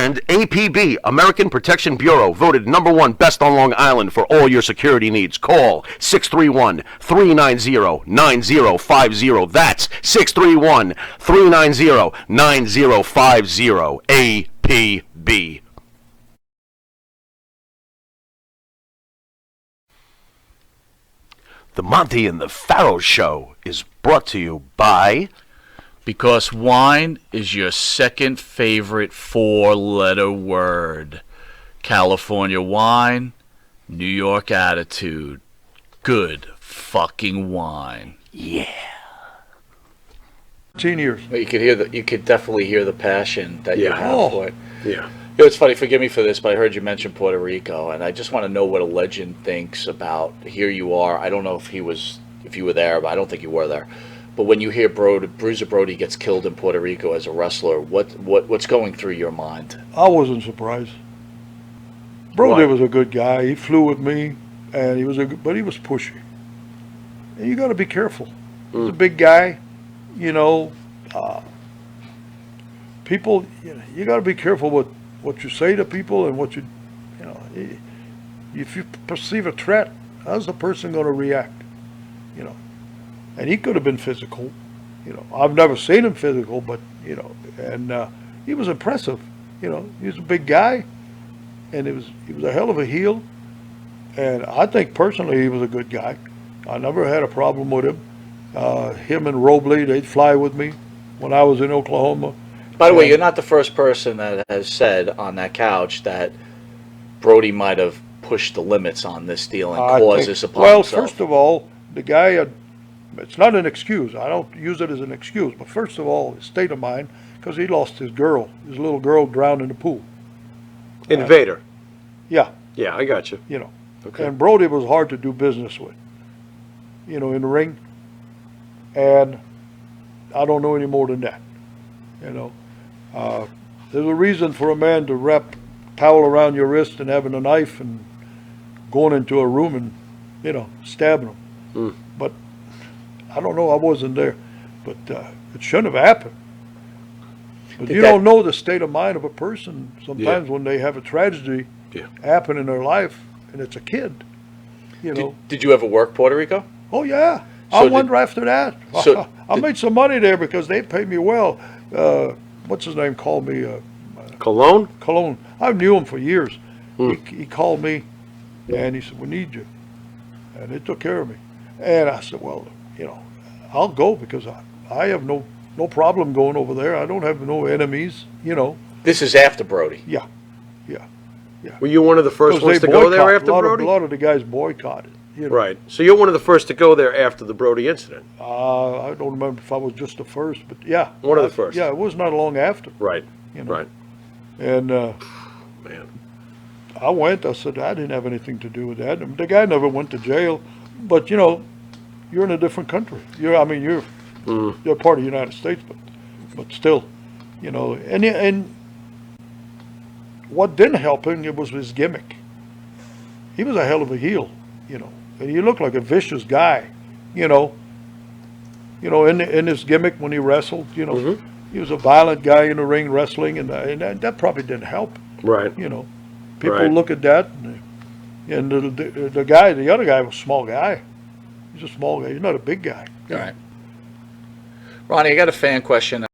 And APB, American Protection Bureau, voted #1 best on Long Island for all your security needs. Call 631-390-9050. That's 631-390-9050. APB. The Monty and the Pharaoh Show is brought to you by... Because wine is your second favorite four-letter word. California wine, New York attitude. Good fucking wine. Yeah. 10 years. You could definitely hear the passion that you have for it. Yeah. You know, it's funny, forgive me for this, but I heard you mention Puerto Rico, and I just want to know what a legend thinks about, here you are, I don't know if you were there, but I don't think you were there. But when you hear Bruiser Brody gets killed in Puerto Rico as a wrestler, what's going through your mind? I wasn't surprised. Brody was a good guy. He flew with me, and but he was pushy. And you got to be careful. He's a big guy, people. You got to be careful with what you say to people and what if you perceive a threat, how's the person going to react? And he could have been physical. I've never seen him physical, but and he was impressive. He was a big guy, and he was a hell of a heel. And I think personally he was a good guy. I never had a problem with him. Him and Robley, they'd fly with me when I was in Oklahoma. By the way, you're not the first person that has said on that couch that Brody might have pushed the limits on this deal and caused this upon himself. Well, first of all, the guy it's not an excuse. I don't use it as an excuse. But first of all, his state of mind, because he lost his little girl drowned in the pool. Invader. Yeah. Yeah, I got you. Okay. And Brody was hard to do business with, in the ring. And I don't know any more than that. There's a reason for a man to wrap a towel around your wrist and having a knife and going into a room and, stabbing him. But I don't know. I wasn't there. But it shouldn't have happened. But you don't know the state of mind of a person sometimes when they have a tragedy happen in their life, and it's a kid. Did you ever work Puerto Rico? Oh, yeah. So I went right after that. So I made some money there because they paid me well. What's his name called me? Cologne? Cologne. I knew him for years. He called me, and he said, we need you. And they took care of me. And I said, well, I'll go because I have no problem going over there. I don't have no enemies, This is after Brody. Yeah. Were you one of the first ones to go there after Brody? A lot of the guys boycotted. Right. So you're one of the first to go there after the Brody incident. I don't remember if I was just the first, but yeah. One of the first. Yeah, it was not long after. Right. Right. And man, I went. I said I didn't have anything to do with that. And the guy never went to jail, but you're in a different country. You're part of the United States, but still, and what didn't help him, it was his gimmick. He was a hell of a heel, and he looked like a vicious guy, in his gimmick when he wrestled, he was a violent guy in the ring wrestling, and that probably didn't help. Right. People look at that, and the other guy was a small guy. He's a small guy. He's not a big guy. All right. Ronnie, I got a fan question.